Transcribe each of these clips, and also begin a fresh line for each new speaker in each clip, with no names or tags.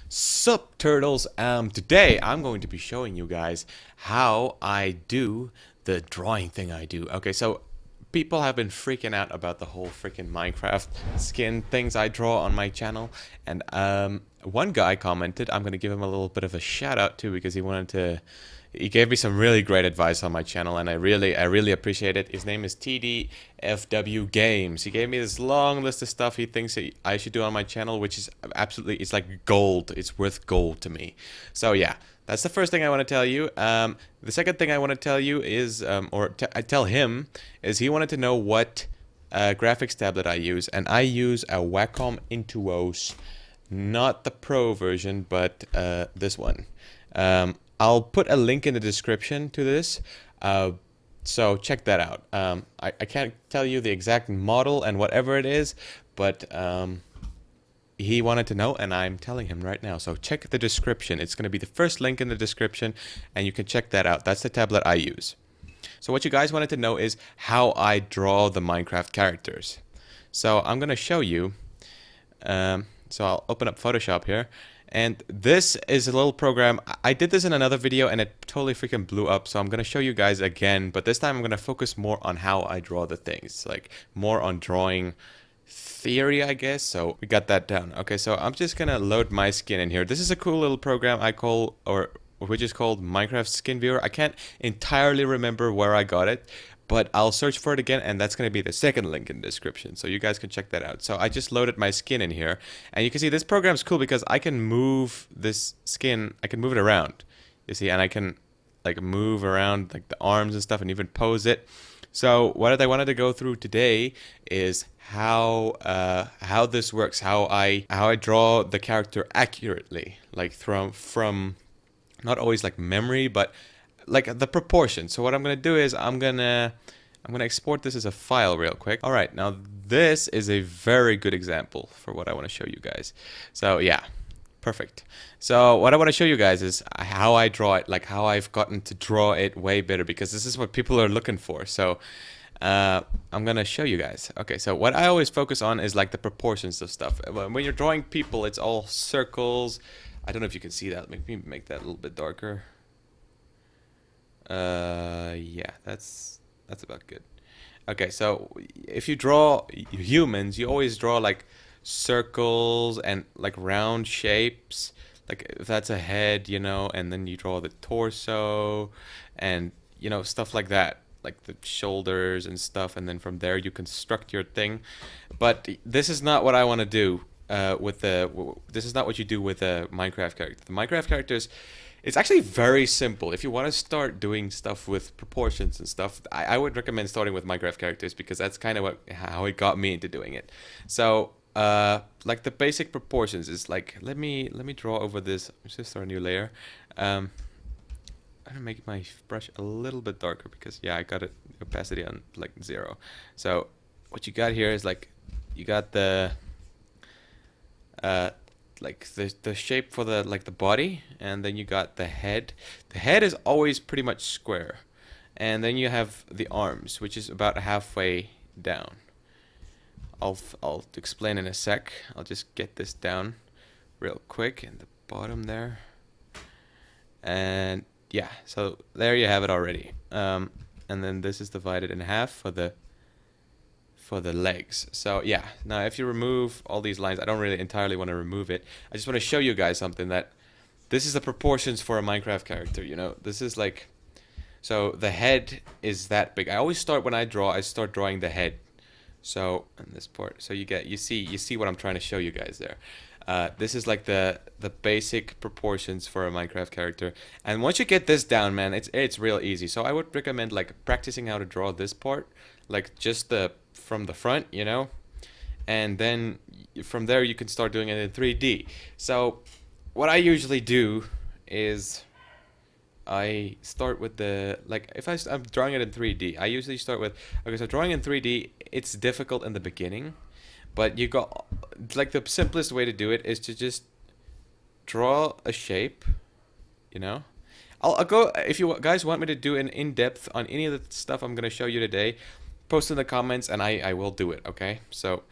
Sup turtles, today I'm going to be showing you guys how I do the drawing thing I do. Okay, so people have been freaking out about the whole freaking Minecraft skin things I draw on my channel, and one guy commented. I'm gonna give him a little bit of a shout out too, because he gave me some really great advice on my channel, and I really appreciate it. His name is TDFW Games. He gave me this long list of stuff he thinks I should do on my channel, which is absolutely, it's like gold. It's worth gold to me. So yeah, that's the first thing I want to tell you. The second thing I want to tell you is, I tell him, is he wanted to know what graphics tablet I use, and I use a Wacom Intuos, not the Pro version, but this one. I'll put a link in the description to this, so check that out. I can't tell you the exact model and whatever it is, but he wanted to know, and I'm telling him right now. So check the description. It's going to be the first link in the description, and you can check that out. That's the tablet I use. So what you guys wanted to know is how I draw the Minecraft characters. So I'm going to show you. So I'll open up Photoshop here. And this is a little program. I did this in another video and it totally freaking blew up. So I'm going to show you guys again. But this time I'm going to focus more on how I draw the things. Like more on drawing theory, I guess. So we got that down. Okay, so I'm just going to load my skin in here. This is a cool little program which is called Minecraft SKINVIEWER. I can't entirely remember where I got it, but I'll search for it again, and that's going to be the second link in the description, so you guys can check that out. So I just loaded my skin in here, and you can see this program's cool because I can move this skin, I can move it around, you see, and I can like move around like the arms and stuff and even pose it. So what I wanted to go through today is how this works, how I draw the character accurately, like from not always like memory, but like the proportion. So what I'm gonna do is I'm gonna export this as a file real quick. All right, now this is a very good example for what I want to show you guys. So yeah, perfect. So what I want to show you guys is how I draw it, like how I've gotten to draw it way better, because this is what people are looking for. So I'm gonna show you guys. Okay, so what I always focus on is like the proportions of stuff. When you're drawing people, it's all circles. I don't know if you can see that. Maybe make that a little bit darker. Yeah, that's about good. Okay, so if you draw humans, you always draw like circles and like round shapes. Like if that's a head, you know, and then you draw the torso and, you know, stuff like that, like the shoulders and stuff, and then from there you construct your thing. But this is not what I want to do. This is not what you do with a Minecraft character. The Minecraft characters, it's actually very simple. If you want to start doing stuff with proportions and stuff, I would recommend starting with Minecraft characters, because that's kind of how it got me into doing it. So like the basic proportions is like, let me draw over this. Let's just start a new layer. I'm gonna make my brush a little bit darker because yeah, I got it opacity on like 0. So what you got here is like, you got the like the shape for the like the body, and then you got the head. The head is always pretty much square, and then you have the arms, which is about halfway down. I'll explain in a sec. I'll just get this down real quick in the bottom there, and yeah, so there you have it already. And then this is divided in half for the legs. So yeah, now if you remove all these lines, I don't really entirely want to remove it. I just want to show you guys something, that this is the proportions for a Minecraft character, you know. This is like, so the head is that big. I always start, when I start drawing the head. So in this part, so you see what I'm trying to show you guys there. This is like the basic proportions for a Minecraft character, and once you get this down, man, it's real easy. So I would recommend like practicing how to draw this part, like just from the front, you know, and then from there you can start doing it in 3D. So what I usually do is I start with the, like, if I'm drawing it in 3D, I usually start with, okay, so drawing in 3D, it's difficult in the beginning, but you got, like, the simplest way to do it is to just draw a shape, you know. I'll go, if you guys want me to do an in-depth on any of the stuff I'm going to show you today, post in the comments and I will do it, okay? So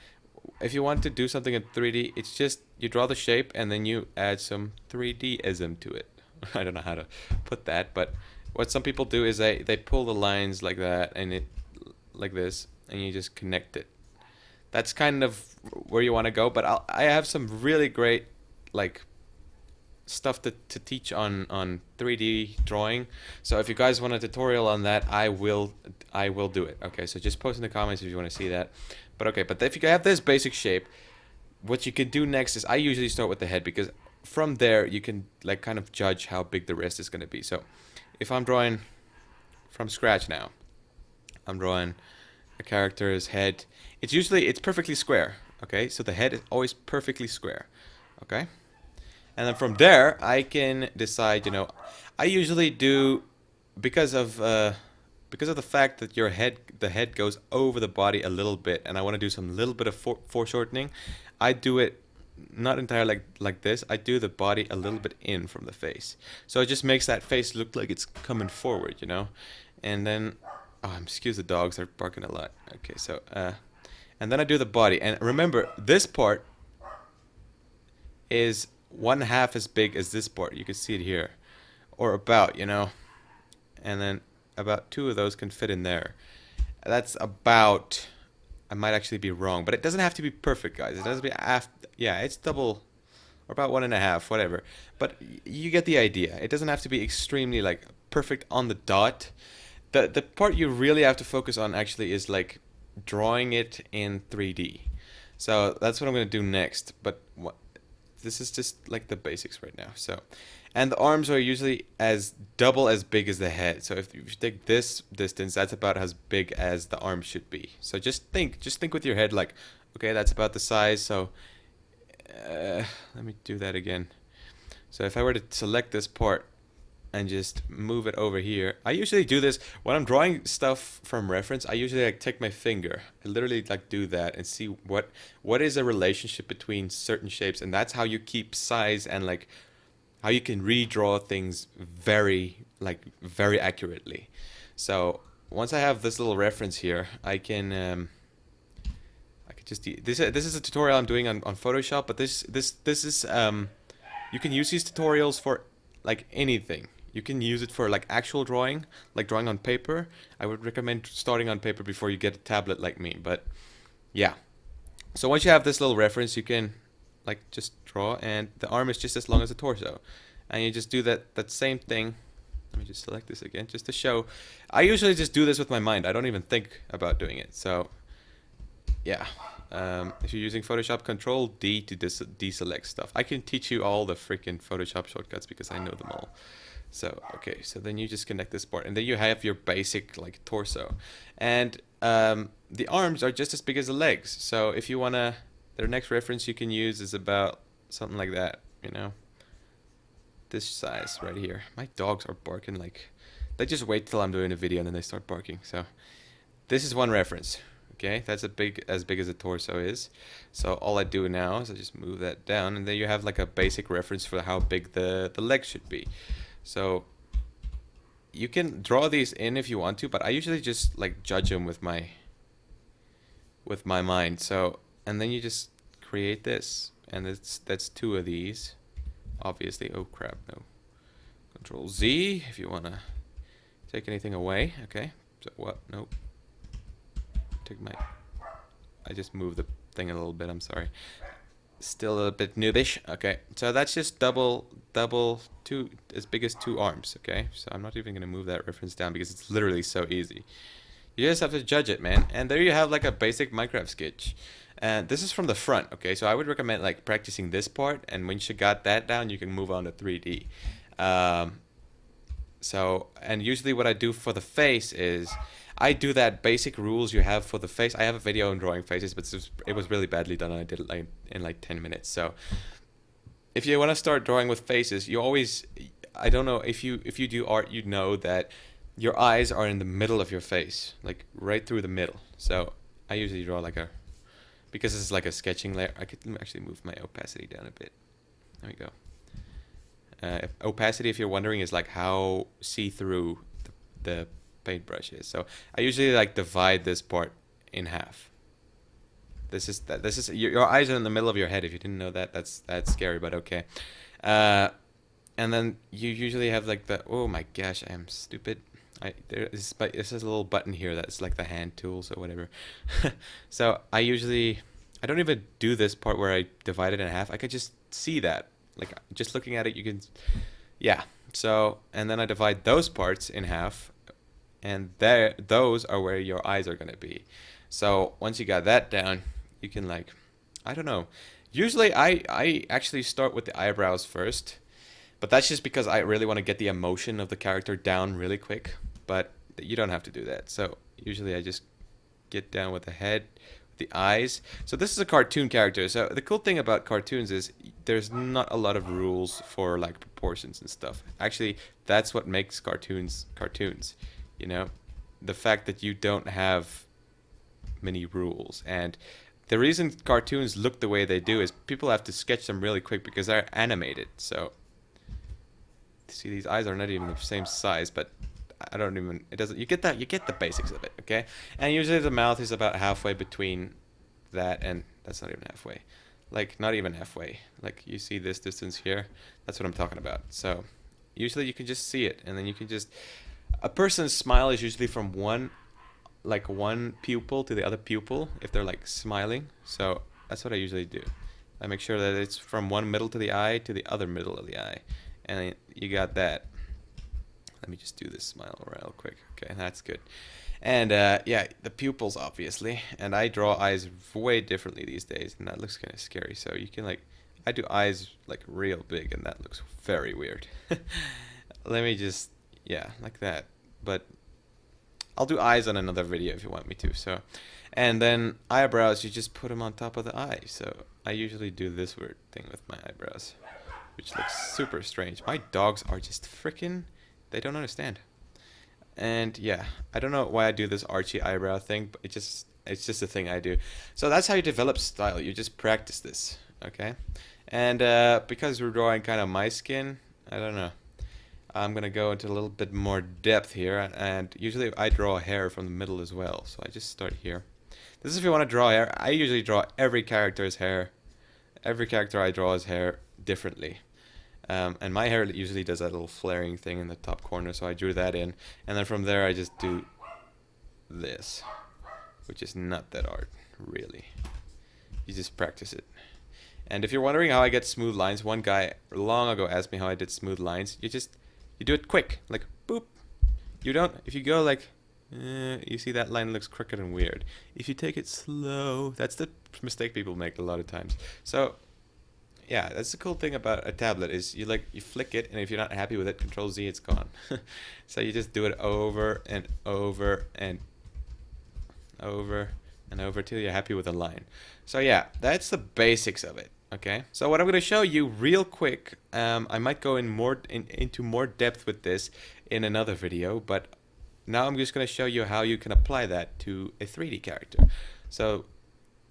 if you want to do something in 3D, it's just you draw the shape and then you add some 3D-ism to it. I don't know how to put that, but what some people do is they pull the lines like that and it like this, and you just connect it. That's kind of where you want to go, but I have some really great like stuff to teach on 3D drawing. So if you guys want a tutorial on that, I will do it. Okay, so just post in the comments if you want to see that. But okay, but if you have this basic shape, what you can do next is I usually start with the head, because from there you can like kind of judge how big the rest is going to be. So if I'm drawing from scratch now, I'm drawing a character's head. It's perfectly square. Okay, so the head is always perfectly square. Okay. And then from there, I can decide, you know, I usually do, because of the fact that the head goes over the body a little bit, and I want to do some little bit of foreshortening, I do it not entirely like this. I do the body a little bit in from the face. So it just makes that face look like it's coming forward, you know? And then, oh, excuse the dogs, they're barking a lot. Okay, so, and then I do the body. And remember, this part is 1/2 as big as this part. You can see it here, or about, you know, and then about 2 of those can fit in there. That's about, I might actually be wrong, but it doesn't have to be perfect, guys. It doesn't be yeah, it's double or about 1.5, whatever, but you get the idea. It doesn't have to be extremely like perfect on the dot. The part you really have to focus on actually is like drawing it in 3D. So that's what I'm going to do next, but this is just like the basics right now. So, and the arms are usually double as big as the head. So if you take this distance, that's about as big as the arm should be. So just think with your head like, okay, that's about the size. So let me do that again. So if I were to select this part and just move it over here, I usually do this when I'm drawing stuff from reference. I usually like take my finger, I literally like do that and see what is a relationship between certain shapes, and that's how you keep size and like how you can redraw things very accurately. So once I have this little reference here, I can just this is a tutorial I'm doing on Photoshop, but this is you can use these tutorials for like anything. You can use it for like actual drawing, like drawing on paper. I would recommend starting on paper before you get a tablet like me. But yeah, so once you have this little reference, you can like just draw, and the arm is just as long as the torso, and you just do that same thing. Let me just select this again just to show. I usually just do this with my mind. I don't even think about doing it. So yeah, if you're using Photoshop, Control D to deselect stuff. I can teach you all the freaking Photoshop shortcuts because I know them all. So okay, so then you just connect this part, and then you have your basic like torso, and the arms are just as big as the legs. So if you wanna, their next reference you can use is about something like that, you know, this size right here. My dogs are barking like, they just wait till I'm doing a video and then they start barking. So this is one reference. Okay, that's as big as the torso is. So all I do now is I just move that down, and then you have like a basic reference for how big the legs should be. So you can draw these in if you want to, but I usually just like judge them with my mind. So, and then you just create this, and that's 2 of these, obviously. Oh crap, no. Control Z if you wanna take anything away. Okay, so what? Nope. I just moved the thing a little bit, I'm sorry. Still a bit noobish. Okay, so that's just double 2, as big as 2 arms. Okay, so I'm not even gonna move that reference down because it's literally so easy. You just have to judge it, man. And there you have like a basic Minecraft sketch. And this is from the front. Okay, so I would recommend like practicing this part, and once you got that down, you can move on to 3D. So, and usually what I do for the face is I do that basic rules you have for the face. I have a video on drawing faces, but it was really badly done, and I did it like in like 10 minutes. So if you want to start drawing with faces, you always, I don't know, if you do art, you know that your eyes are in the middle of your face, like right through the middle. So I usually draw like because it's like a sketching layer. I could actually move my opacity down a bit. There we go. Opacity, if you're wondering, is like how see-through the paintbrush is. So I usually like divide this part in half. This is your eyes are in the middle of your head. If you didn't know that, that's scary, but okay. Uh, and then you usually have like the, oh my gosh, I am stupid. This is a little button here that's like the hand tools or whatever. So I don't even do this part where I divide it in half. I could just see that, like just looking at it, you can, yeah. So and then I divide those parts in half, and those are where your eyes are gonna be. So once you got that down, you can like, I don't know. Usually I actually start with the eyebrows first, but that's just because I really want to get the emotion of the character down really quick. But you don't have to do that. So usually I just get down with the head, the eyes. So this is a cartoon character. So the cool thing about cartoons is there's not a lot of rules for like proportions and stuff. Actually, that's what makes cartoons cartoons. You know, the fact that you don't have many rules. And the reason cartoons look the way they do is people have to sketch them really quick because they're animated. So see, these eyes are not even the same size, but I don't even, it doesn't, you get the basics of it, okay? And usually the mouth is about halfway between that, and that's not even halfway. Like, not even halfway. Like, you see this distance here? That's what I'm talking about. So, usually you can just see it, and then you can just, a person's smile is usually from one pupil to the other pupil, if they're like smiling. So, that's what I usually do. I make sure that it's from one middle to the eye to the other middle of the eye. And you got that. Let me just do this smile real quick. Okay, that's good. And yeah, the pupils obviously. And I draw eyes way differently these days, and that looks kind of scary. So you can like, I do eyes like real big, and that looks very weird. Let me just, yeah, like that. But I'll do eyes on another video if you want me to. So, and then eyebrows, you just put them on top of the eye. So I usually do this weird thing with my eyebrows, which looks super strange. My dogs are just freaking, they don't understand. And yeah, I don't know why I do this archy eyebrow thing, but it's just a thing I do. So that's how you develop style. You just practice this, okay? And because we're drawing kind of my skin, I don't know. I'm gonna go into a little bit more depth here, and usually I draw hair from the middle as well. So I just start here. This is if you want to draw hair. I usually draw every character's hair. Every character I draw his hair differently. And my hair usually does that little flaring thing in the top corner, so I drew that in. And then from there I just do this, which is not that hard, really. You just practice it. And if you're wondering how I get smooth lines, one guy long ago asked me how I did smooth lines. You do it quick, like boop. You don't, if you go like, you see that line looks crooked and weird. If you take it slow, that's the mistake people make a lot of times. So yeah, that's the cool thing about a tablet is you flick it, and if you're not happy with it, Control Z, it's gone. So you just do it over and over and over and over till you're happy with a line. So yeah, that's the basics of it. Okay. So what I'm going to show you real quick, I might go into more depth with this in another video, but now I'm just going to show you how you can apply that to a 3D character. So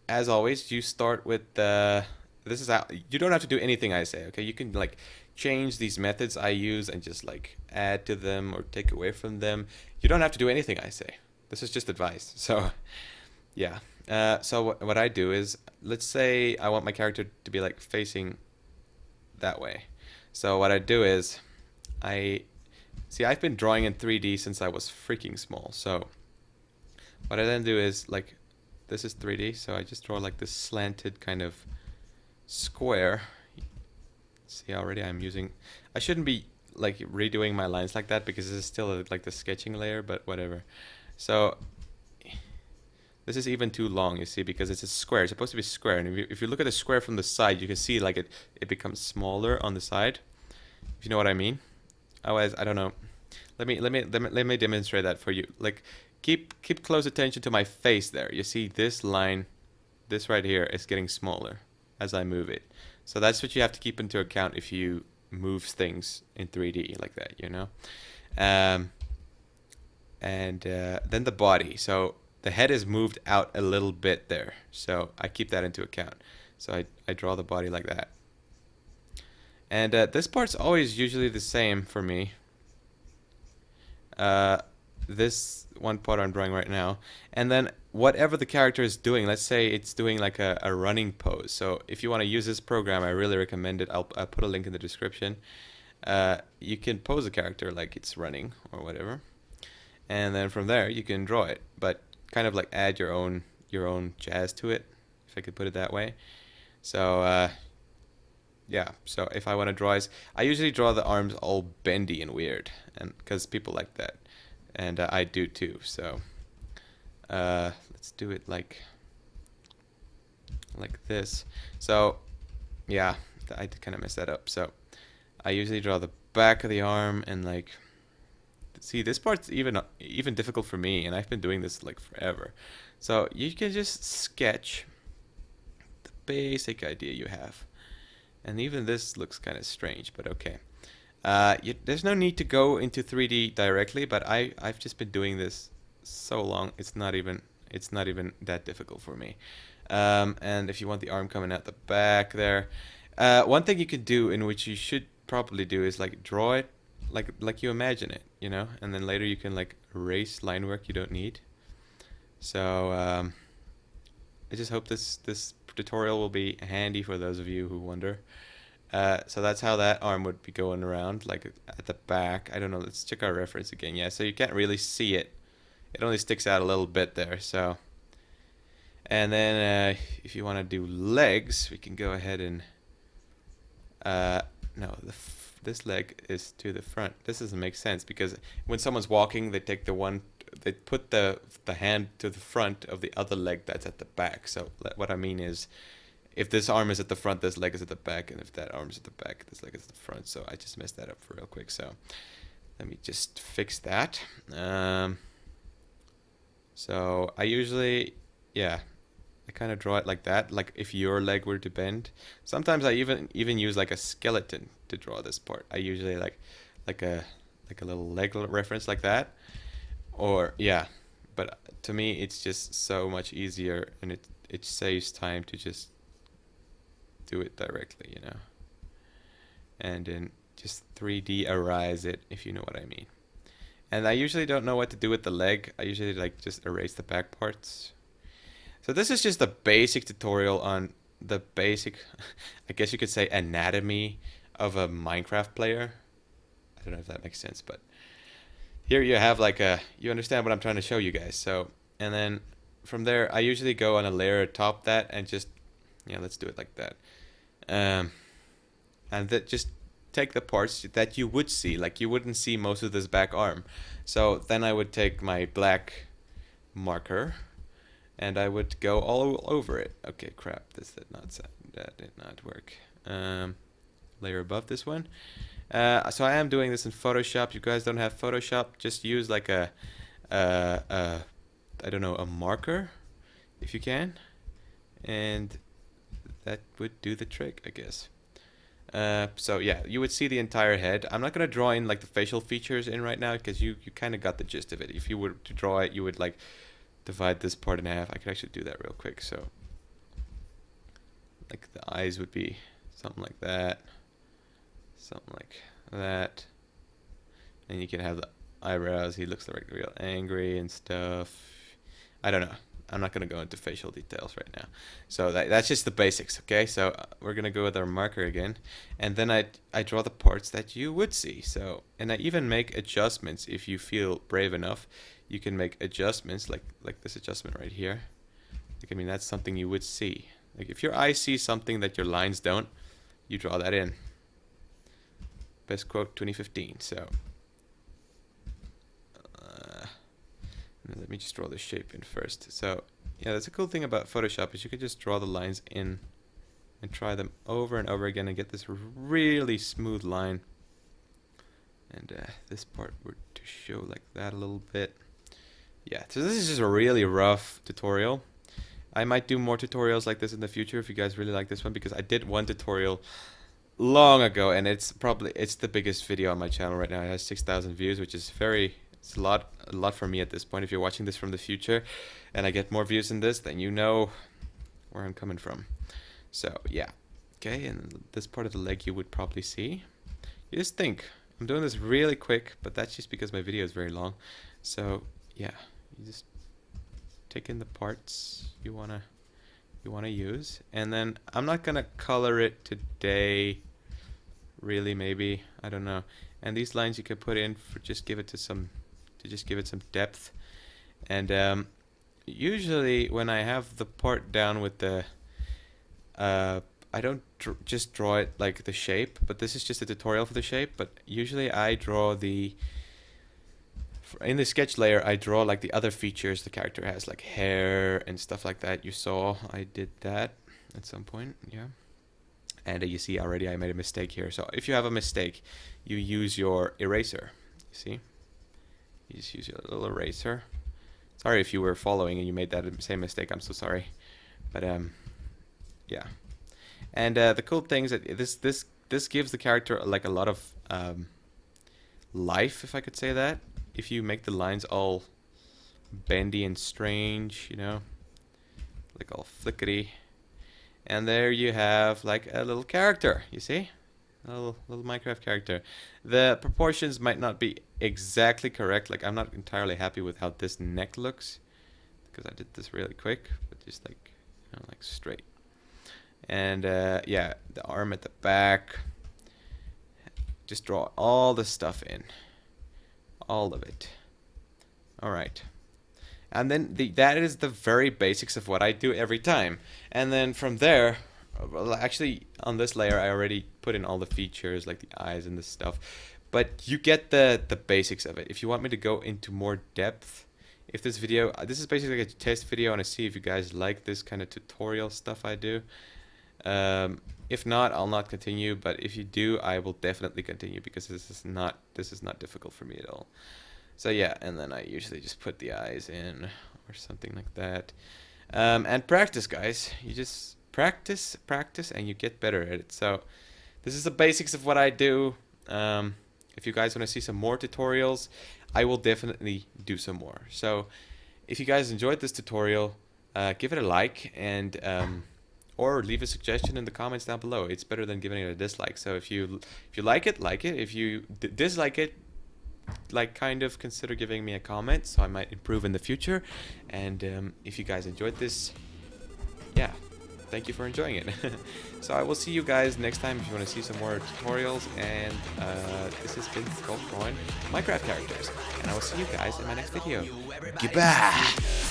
as always, you start with the. This is how, you don't have to do anything I say, okay? You can like change these methods I use and just like add to them or take away from them. You don't have to do anything I say. This is just advice. So yeah. So what I do is, let's say I want my character to be like facing that way. So what I do is, I've been drawing in 3D since I was freaking small. So what I then do is like, this is 3D. So I just draw like this slanted kind of square. See, already I shouldn't be like redoing my lines like that because this is still like the sketching layer, but whatever. So this is even too long, you see, because it's a square. It's supposed to be square, and if you look at the square from the side, you can see like it becomes smaller on the side, if you know what I mean. Otherwise, I don't know. Let me demonstrate that for you. Like, keep close attention to my face there. You see this line, this right here, is getting smaller as I move it. So that's what you have to keep into account if you move things in 3D like that, you know. Then the body. So the head is moved out a little bit there. So I keep that into account. So I draw the body like that. And this part's always usually the same for me. this one part I'm drawing right now, and then whatever the character is doing, let's say it's doing like a running pose. So if you want to use this program, I really recommend it. I'll put a link in the description. You can pose a character like it's running or whatever, and then from there you can draw it, but kind of like add your own jazz to it, if I could put it that way. So yeah, so if I want to draw, I usually draw the arms all bendy and weird, and because people like that, and I do too. So let's do it like this. So yeah, I kind of messed that up. So I usually draw the back of the arm, and like, see, this part's even difficult for me, and I've been doing this like forever. So you can just sketch the basic idea you have. And even this looks kind of strange, but okay. There's no need to go into 3D directly, but I've just been doing this so long, it's not even that difficult for me. And if you want the arm coming out the back there, one thing you could do, in which you should probably do, is like draw it like you imagine it, you know, and then later you can like erase line work you don't need. So I just hope this tutorial will be handy for those of you who wonder. So that's how that arm would be going around, like at the back. I don't know, let's check our reference again. Yeah, so you can't really see it. It only sticks out a little bit there. So, and then if you want to do legs, we can go ahead and no, this leg is to the front. This doesn't make sense, because when someone's walking, they put the hand to the front of the other leg that's at the back. So what I mean is, if this arm is at the front, this leg is at the back, and if that arm is at the back, this leg is at the front. So I just messed that up real quick. So let me just fix that. So I usually, yeah, I kind of draw it like that, like if your leg were to bend. Sometimes I even use like a skeleton to draw this part. I usually like a little leg reference like that. Or yeah, but to me it's just so much easier, and it saves time to just do it directly, you know, and then just 3D arise it, if you know what I mean. And I usually don't know what to do with the leg. I usually like just erase the back parts. So this is just a basic tutorial on the basic, I guess you could say, anatomy of a Minecraft player. I don't know if that makes sense, but here you have like you understand what I'm trying to show you guys. So, and then from there, I usually go on a layer atop that and just, yeah, let's do it like that. And that just take the parts that you would see, like you wouldn't see most of this back arm. So then I would take my black marker and I would go all over it. Okay, crap, that did not work. Layer above this one. So I am doing this in Photoshop. You guys don't have Photoshop, just use like I don't know, a marker if you can, and that would do the trick, I guess. So yeah, you would see the entire head. I'm not gonna draw in like the facial features in right now, because you kind of got the gist of it. If you were to draw it, you would like divide this part in half. I could actually do that real quick. So like the eyes would be something like that, something like that, and you can have the eyebrows. He looks like real angry and stuff. I don't know. I'm not going to go into facial details right now. So that's just the basics, okay? So we're going to go with our marker again. And then I draw the parts that you would see. So, and I even make adjustments if you feel brave enough. You can make adjustments like this adjustment right here. Like, I mean, that's something you would see. Like if your eye sees something that your lines don't, you draw that in. Best quote 2015. So let me just draw the shape in first. So yeah, that's a cool thing about Photoshop, is you can just draw the lines in and try them over and over again and get this really smooth line. And this part were to show like that a little bit. Yeah, so this is just a really rough tutorial. I might do more tutorials like this in the future if you guys really like this one, because I did one tutorial long ago and it's the biggest video on my channel right now. It has 6,000 views, which is it's a lot for me at this point. If you're watching this from the future and I get more views than this, then you know where I'm coming from. So yeah, okay, and this part of the leg you would probably see. You just think, I'm doing this really quick, but that's just because my video is very long. So yeah, you just take in the parts you wanna use, and then I'm not gonna color it today. Really, maybe, I don't know. And these lines you can put in for just give it some depth. And usually when I have the part down with the I don't just draw it like the shape, but this is just a tutorial for the shape. But usually I draw in the sketch layer, I draw like the other features the character has, like hair and stuff like that. You saw I did that at some point, yeah. And you see already I made a mistake here. So if you have a mistake, you use your eraser. You see? You just use your little eraser. Sorry if you were following and you made that same mistake. I'm so sorry. But yeah. And the cool thing is that this gives the character like a lot of life, if I could say that. If you make the lines all bendy and strange, you know, like all flickety. And there you have like a little character, you see? A little Minecraft character. The proportions might not be exactly correct. Like, I'm not entirely happy with how this neck looks, because I did this really quick, but just like, you know, like straight. And yeah, the arm at the back. Just draw all the stuff in. All of it. Alright. And then that is the very basics of what I do every time. And then from there, well, actually on this layer I already put in all the features like the eyes and this stuff. But you get the basics of it. If you want me to go into more depth, if this video, this is basically like a test video, and I see if you guys like this kind of tutorial stuff I do. If not, I'll not continue, but if you do, I will definitely continue, because this is not difficult for me at all. So yeah, and then I usually just put the eyes in or something like that. And practice, guys. You just practice, and you get better at it. So this is the basics of what I do. If you guys want to see some more tutorials, I will definitely do some more. So if you guys enjoyed this tutorial, give it a like, and or leave a suggestion in the comments down below. It's better than giving it a dislike. So if you like it, like it. If you dislike it, like kind of consider giving me a comment, so I might improve in the future. And if you guys enjoyed this, yeah, thank you for enjoying it. So I will see you guys next time if you want to see some more tutorials. And this has been Skullk drawing Minecraft characters, and I will see you guys in my next video. Goodbye.